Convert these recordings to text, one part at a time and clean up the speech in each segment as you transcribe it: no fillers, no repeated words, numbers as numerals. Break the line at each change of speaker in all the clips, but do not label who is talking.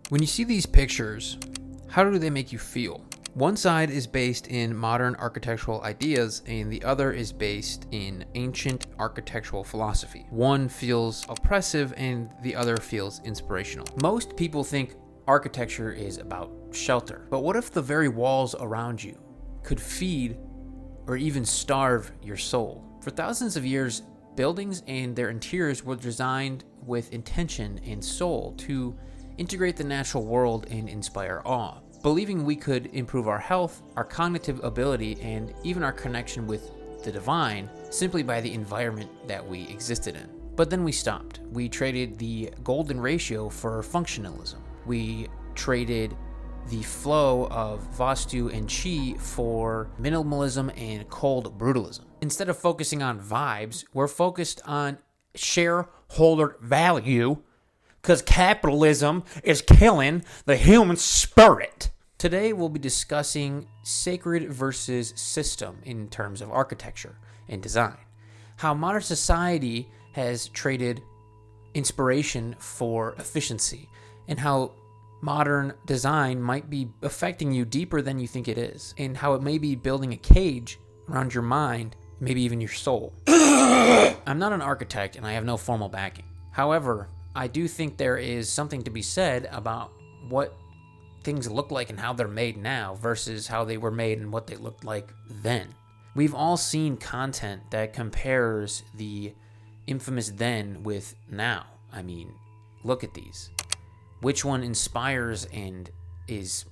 When you see these pictures, how do they make you feel? One side is based in modern architectural ideas and the other is based in ancient architectural philosophy. One feels oppressive and the other feels inspirational. Most people think architecture is about shelter, but what if the very walls around you could feed or even starve your soul? For thousands of years, buildings and their interiors were designed with intention and soul to integrate the natural world and inspire awe, believing we could improve our health, our cognitive ability, and even our connection with the divine simply by the environment that we existed in. But then we stopped. We traded the golden ratio for functionalism. We traded the flow of Vastu and Shui for minimalism and cold brutalism. Instead of focusing on vibes, we're focused on shareholder value because capitalism is killing the human spirit. Today we'll be discussing sacred versus system in terms of architecture and design. How modern society has traded inspiration for efficiency, and how modern design might be affecting you deeper than you think it is, and how it may be building a cage around your mind, maybe even your soul. I'm not an architect and I have no formal backing. However, I do think there is something to be said about what things look like and how they're made now versus how they were made and what they looked like then. We've all seen content that compares the infamous then with now. I mean, look at these. Which one inspires and is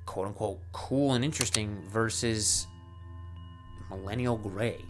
quote unquote cool and interesting versus millennial gray?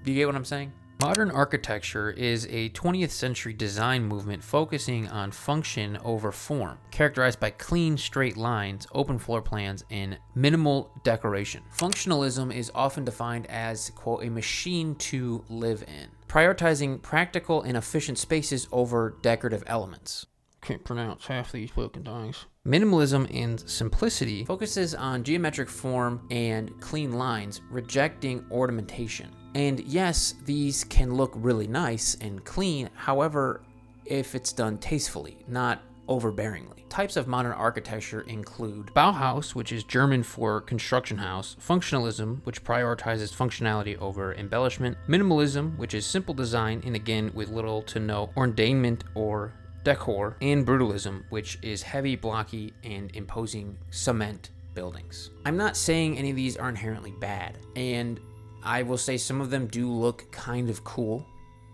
Do you get what I'm saying? Modern architecture is a 20th century design movement focusing on function over form, characterized by clean, straight lines, open floor plans, and minimal decoration. Functionalism is often defined as, quote, a machine to live in, prioritizing practical and efficient spaces over decorative elements. Can't pronounce half these fucking things. Minimalism and simplicity focuses on geometric form and clean lines, rejecting ornamentation. And yes, these can look really nice and clean, however, if it's done tastefully, not overbearingly. Types of modern architecture include Bauhaus, which is German for construction house, functionalism, which prioritizes functionality over embellishment, minimalism, which is simple design and again with little to no ornament or decor, and brutalism, which is heavy, blocky, and imposing cement buildings. I'm not saying any of these are inherently bad, and I will say some of them do look kind of cool.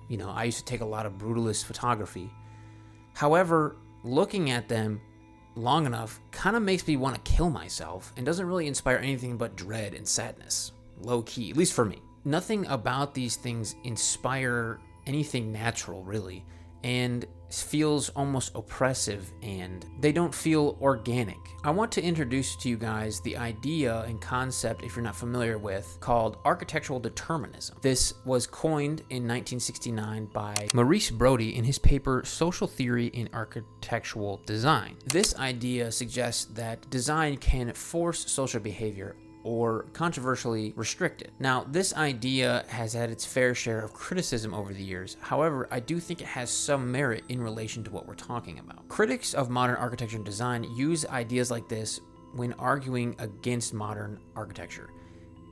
You know, I used to take a lot of brutalist photography. However, looking at them long enough kind of makes me want to kill myself and doesn't really inspire anything but dread and sadness. Low key, at least for me. Nothing about these things inspire anything natural, really, and feels almost oppressive, and they don't feel organic. I want to introduce to you guys the idea and concept, if you're not familiar with, called architectural determinism. This was coined in 1969 by Maurice Brody in his paper Social Theory in Architectural Design. This idea suggests that design can force social behavior or controversially restrict it. Now, this idea has had its fair share of criticism over the years. However, I do think it has some merit in relation to what we're talking about. Critics of modern architecture and design use ideas like this when arguing against modern architecture,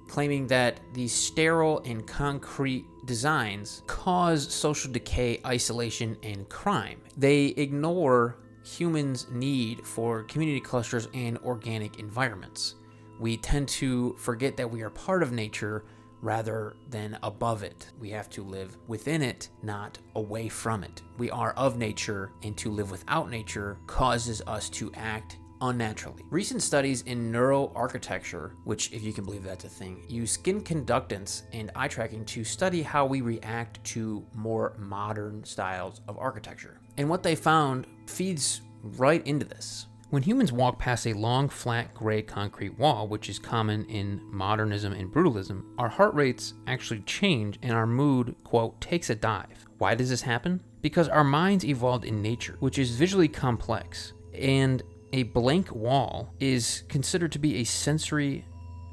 claiming that these sterile and concrete designs cause social decay, isolation, and crime. They ignore humans' need for community clusters and organic environments. We tend to forget that we are part of nature rather than above it. We have to live within it, not away from it. We are of nature, and to live without nature causes us to act unnaturally. Recent studies in neuroarchitecture, which, if you can believe that's a thing, use skin conductance and eye tracking to study how we react to more modern styles of architecture. And what they found feeds right into this. When humans walk past a long, flat, gray concrete wall, which is common in modernism and brutalism, our heart rates actually change and our mood, quote, takes a dive. Why does this happen? Because our minds evolved in nature, which is visually complex, and a blank wall is considered to be a sensory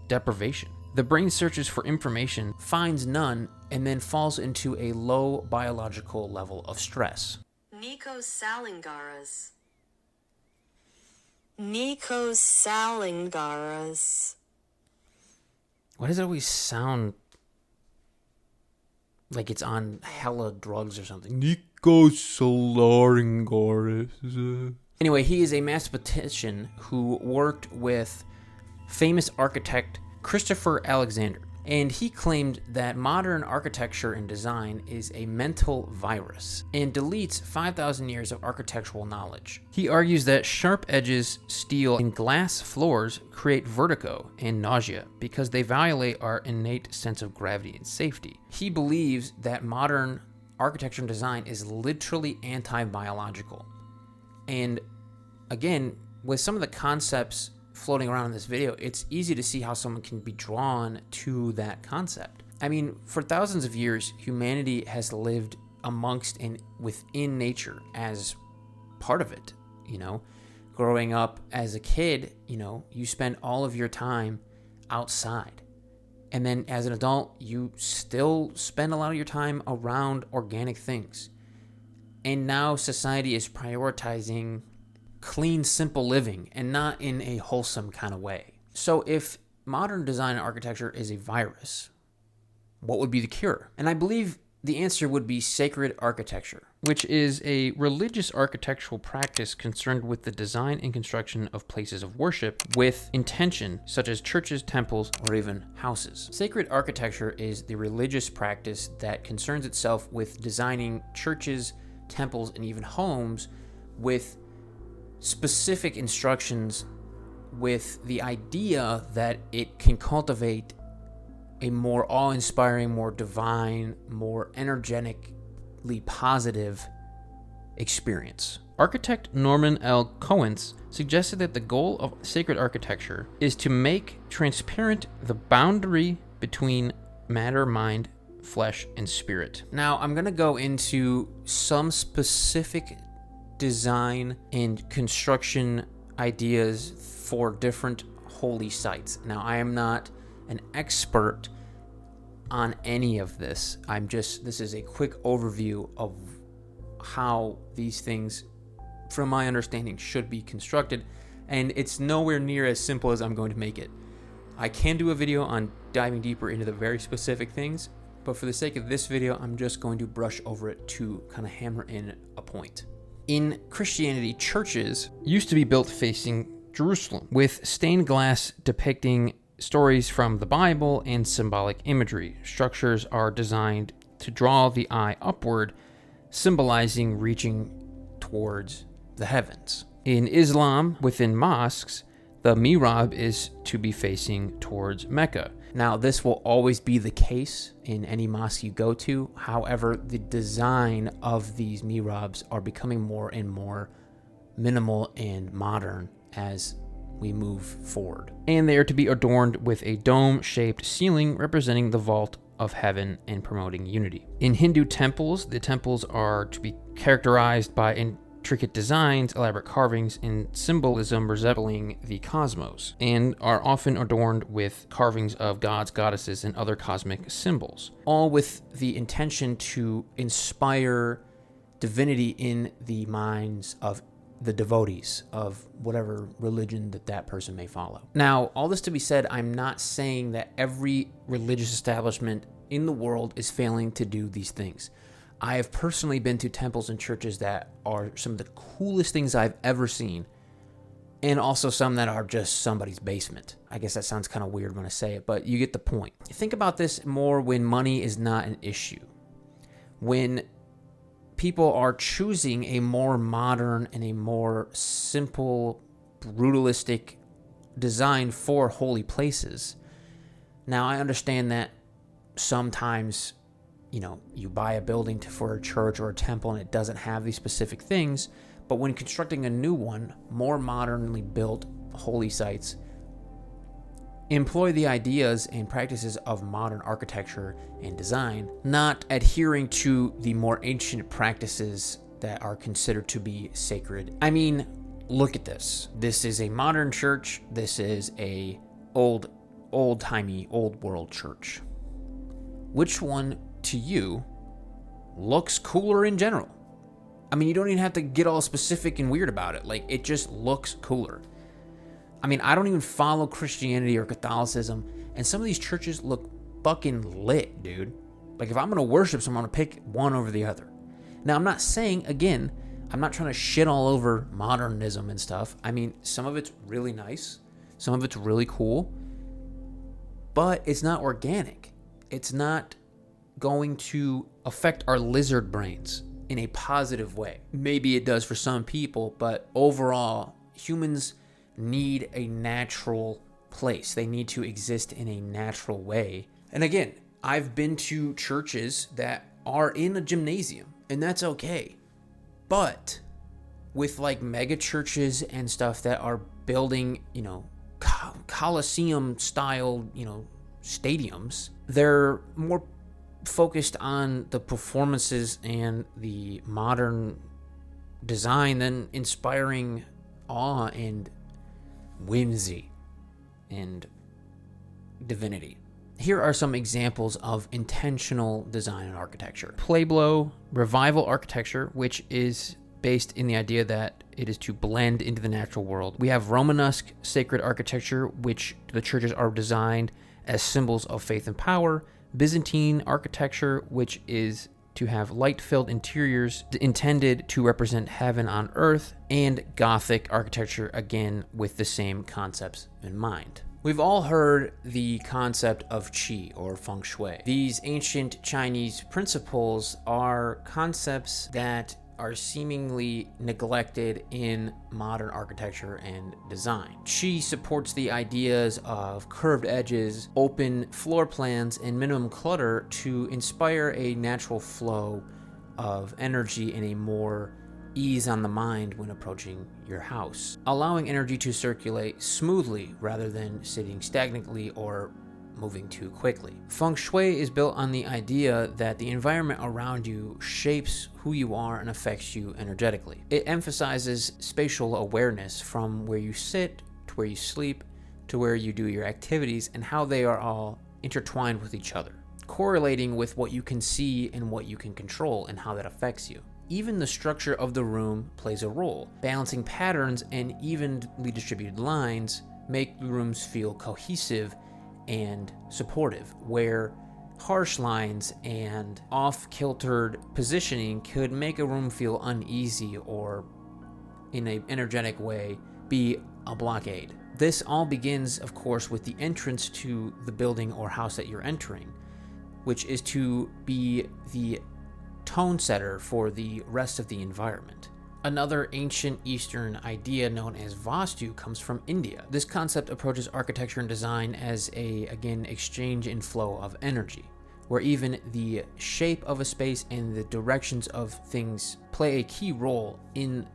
deprivation. The brain searches for information, finds none, and then falls into a low biological level of stress.
Nikos Salingaras. Nikos Salingaras.
Why does it always sound like it's on hella drugs or something? Nikos Salingaras. Anyway, he is a mathematician who worked with famous architect Christopher Alexander. And he claimed that modern architecture and design is a mental virus and deletes 5,000 years of architectural knowledge. He argues that sharp edges, steel, and glass floors create vertigo and nausea because they violate our innate sense of gravity and safety. He believes that modern architecture and design is literally anti-biological. And again, with some of the concepts floating around in this video, it's easy to see how someone can be drawn to that concept. I mean, for thousands of years, humanity has lived amongst and within nature as part of it, you know. Growing up as a kid, you know, you spend all of your time outside. And then as an adult, you still spend a lot of your time around organic things. And now society is prioritizing clean, simple living, and not in a wholesome kind of way. So if modern design and architecture is a virus, what would be the cure? And I believe the answer would be sacred architecture, which is a religious architectural practice concerned with the design and construction of places of worship with intention, such as churches, temples, or even houses. Sacred architecture is the religious practice that concerns itself with designing churches, temples, and even homes with specific instructions, with the idea that it can cultivate a more awe-inspiring, more divine, more energetically positive experience. Architect Norman L. Cohens suggested that the goal of sacred architecture is to make transparent the boundary between matter, mind, flesh, and spirit. Now, I'm going to go into some specific design and construction ideas for different holy sites. Now, I am not an expert on any of this. This is a quick overview of how these things, from my understanding, should be constructed, and it's nowhere near as simple as I'm going to make it. I can do a video on diving deeper into the very specific things, but for the sake of this video, I'm just going to brush over it to kind of hammer in a point. In Christianity, churches used to be built facing Jerusalem, with stained glass depicting stories from the Bible and symbolic imagery. Structures are designed to draw the eye upward, symbolizing reaching towards the heavens. In Islam, within mosques, the mihrab is to be facing towards Mecca. Now, this will always be the case in any mosque you go to. However, the design of these mihrabs are becoming more and more minimal and modern as we move forward. And they are to be adorned with a dome-shaped ceiling representing the vault of heaven and promoting unity. In Hindu temples, the temples are to be characterized by intricate designs, elaborate carvings, and symbolism resembling the cosmos, and are often adorned with carvings of gods, goddesses, and other cosmic symbols, all with the intention to inspire divinity in the minds of the devotees of whatever religion that person may follow. Now, all this to be said, I'm not saying that every religious establishment in the world is failing to do these things. I have personally been to temples and churches that are some of the coolest things I've ever seen, and also some that are just somebody's basement. I guess that sounds kind of weird when I say it, but you get the point. Think about this more when money is not an issue. When people are choosing a more modern and a more simple, brutalistic design for holy places. Now, I understand that sometimes, you buy a building for a church or a temple and it doesn't have these specific things, but when constructing a new one, more modernly built holy sites employ the ideas and practices of modern architecture and design, not adhering to the more ancient practices that are considered to be sacred. I mean, look at this. This is a modern church. This is a old-timey, old-world church. Which one to you looks cooler in general? I mean, you don't even have to get all specific and weird about it. Like, it just looks cooler. I mean, I don't even follow Christianity or Catholicism, and some of these churches look fucking lit, dude. Like, if I'm going to worship someone, I'm going to pick one over the other. Now, I'm not saying, again, I'm not trying to shit all over modernism and stuff. I mean, some of it's really nice. Some of it's really cool. But it's not organic. It's not going to affect our lizard brains in a positive way. Maybe it does for some people, but overall, humans need a natural place. They need to exist in a natural way. And again, I've been to churches that are in a gymnasium, and that's okay. But with like mega churches and stuff that are building, Coliseum style, stadiums, they're more focused on the performances and the modern design than inspiring awe and whimsy and divinity. Here are some examples of intentional design and architecture. Pueblo revival architecture, which is based in the idea that it is to blend into the natural world. We have Romanesque sacred architecture, which the churches are designed as symbols of faith and power. Byzantine architecture, which is to have light-filled interiors intended to represent heaven on earth. And Gothic architecture, again, with the same concepts in mind. We've all heard the concept of Qi or Feng Shui. These ancient Chinese principles are concepts that are seemingly neglected in modern architecture and design. Qi supports the ideas of curved edges, open floor plans, and minimum clutter to inspire a natural flow of energy and a more ease on the mind when approaching your house, allowing energy to circulate smoothly rather than sitting stagnantly or moving too quickly. Feng Shui is built on the idea that the environment around you shapes who you are and affects you energetically. It emphasizes spatial awareness from where you sit to where you sleep to where you do your activities and how they are all intertwined with each other, correlating with what you can see and what you can control and how that affects you. Even the structure of the room plays a role. Balancing patterns and evenly distributed lines make the rooms feel cohesive and supportive, where harsh lines and off-kiltered positioning could make a room feel uneasy or, in an energetic way, be a blockade. This all begins, of course, with the entrance to the building or house that you're entering, which is to be the tone setter for the rest of the environment. Another ancient Eastern idea known as Vastu comes from India. This concept approaches architecture and design as again, exchange and flow of energy, where even the shape of a space and the directions of things play a key role in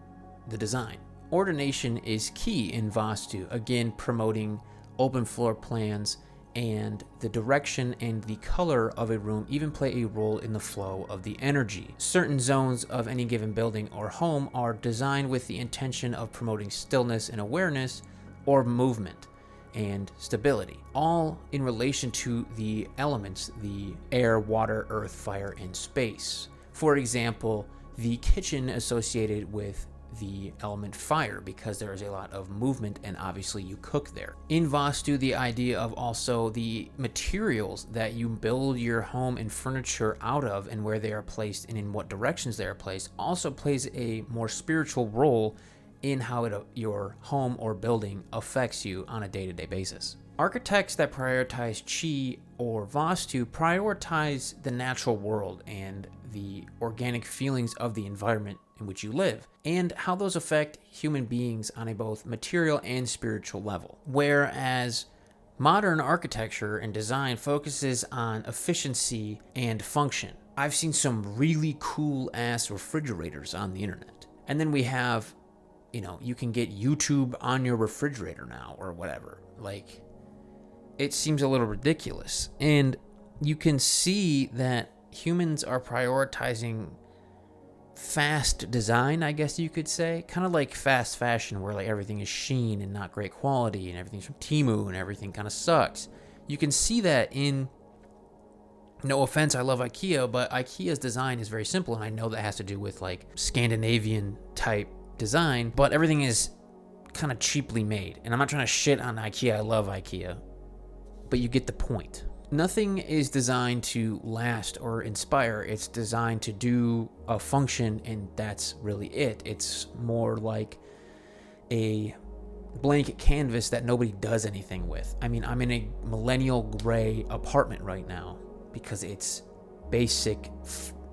the design. Ordination is key in Vastu, again promoting open floor plans, and the direction and the color of a room even play a role in the flow of the energy. Certain zones of any given building or home are designed with the intention of promoting stillness and awareness, or movement and stability, all in relation to the elements: the air, water, earth, fire, and space. For example, the kitchen associated with the element fire because there is a lot of movement and obviously you cook there. In Vastu, the idea of also the materials that you build your home and furniture out of and where they are placed and in what directions they are placed also plays a more spiritual role in how your home or building affects you on a day-to-day basis. Architects that prioritize Qi or Vastu prioritize the natural world and the organic feelings of the environment in which you live, and how those affect human beings on a both material and spiritual level. Whereas modern architecture and design focuses on efficiency and function. I've seen some really cool ass refrigerators on the internet. And then we have, you can get YouTube on your refrigerator now or whatever. Like, it seems a little ridiculous. And you can see that humans are prioritizing fast design, I guess you could say, kind of like fast fashion, where like everything is sheen and not great quality and everything's from Temu and everything kind of sucks. You can see that in, no offense, I love IKEA, but IKEA's design is very simple, and I know that has to do with like Scandinavian type design, but everything is kind of cheaply made. And I'm not trying to shit on IKEA. I love IKEA. But you get the point. Nothing is designed to last or inspire. It's designed to do a function, and that's really it. It's more like a blank canvas that nobody does anything with. I mean, I'm in a millennial gray apartment right now because it's basic,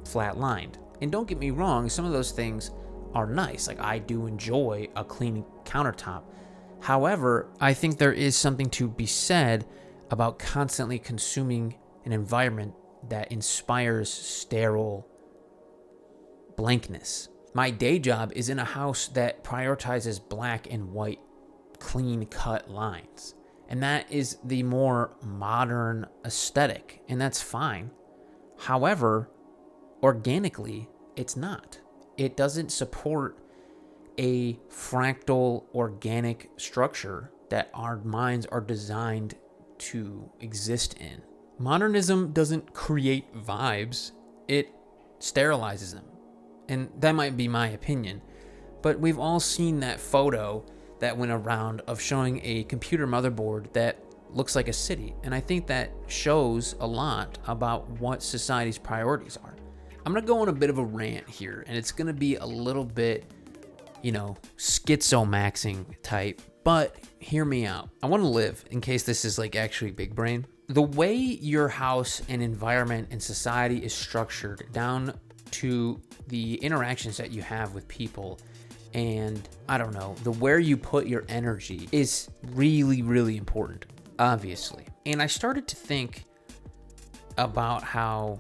flat-lined. And don't get me wrong, some of those things are nice. Like, I do enjoy a clean countertop. However, I think there is something to be said about constantly consuming an environment that inspires sterile blankness. My day job is in a house that prioritizes black and white, clean-cut lines. And that is the more modern aesthetic, and that's fine. However, organically, it's not. It doesn't support a fractal organic structure that our minds are designed to exist in. Modernism doesn't create vibes, it sterilizes them. And that might be my opinion, but we've all seen that photo that went around of showing a computer motherboard that looks like a city. And I think that shows a lot about what society's priorities are. I'm going to go on a bit of a rant here, and it's going to be a little bit, schizomaxing type, but hear me out. I want to live, in case this is like actually big brain. The way your house and environment and society is structured down to the interactions that you have with people, and I don't know, the where you put your energy is really, really important, obviously. And I started to think about how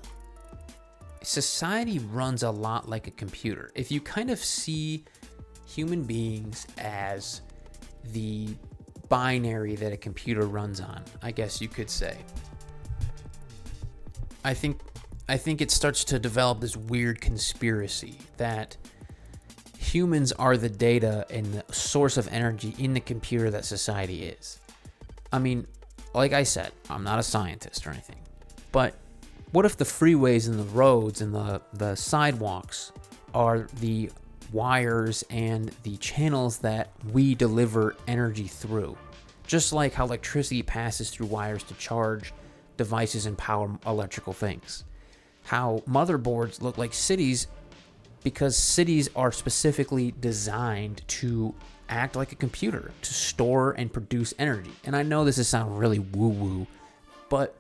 society runs a lot like a computer. If you kind of see human beings as the binary that a computer runs on, I guess you could say. I think it starts to develop this weird conspiracy that humans are the data and the source of energy in the computer that society is. I mean, like I said, I'm not a scientist or anything, but what if the freeways and the roads and the sidewalks are the wires and the channels that we deliver energy through? Just like how electricity passes through wires to charge devices and power electrical things. How motherboards look like cities because cities are specifically designed to act like a computer, to store and produce energy. And I know this is sound really woo-woo, but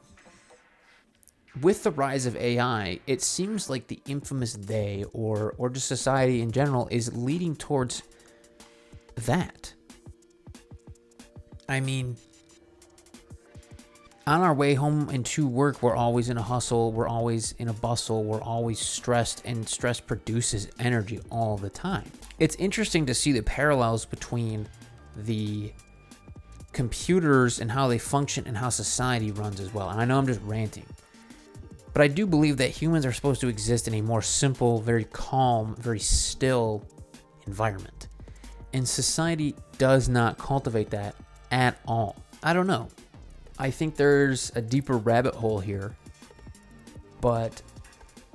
with the rise of AI, it seems like the infamous they, or just society in general, is leading towards that. I mean, on our way home and to work, we're always in a hustle, we're always in a bustle, we're always stressed, and stress produces energy all the time. It's interesting to see the parallels between the computers and how they function and how society runs as well. And I know I'm just ranting, but I do believe that humans are supposed to exist in a more simple, very calm, very still environment. And society does not cultivate that at all. I don't know. I think there's a deeper rabbit hole here, but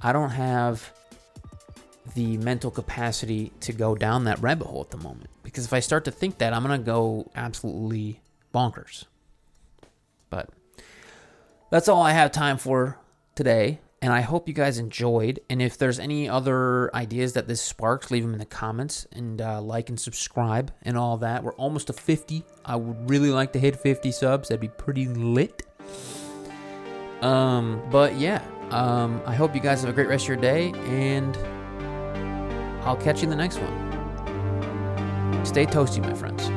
I don't have the mental capacity to go down that rabbit hole at the moment. Because if I start to think that, I'm going to go absolutely bonkers. But that's all I have time for today, and I hope you guys enjoyed. And if there's any other ideas that this sparks, leave them in the comments, and like and subscribe and all that. We're almost to 50. I would really like to hit 50 subs. That'd be pretty lit. But yeah, I hope you guys have a great rest of your day, and I'll catch you in the next one. Stay toasty, my friends.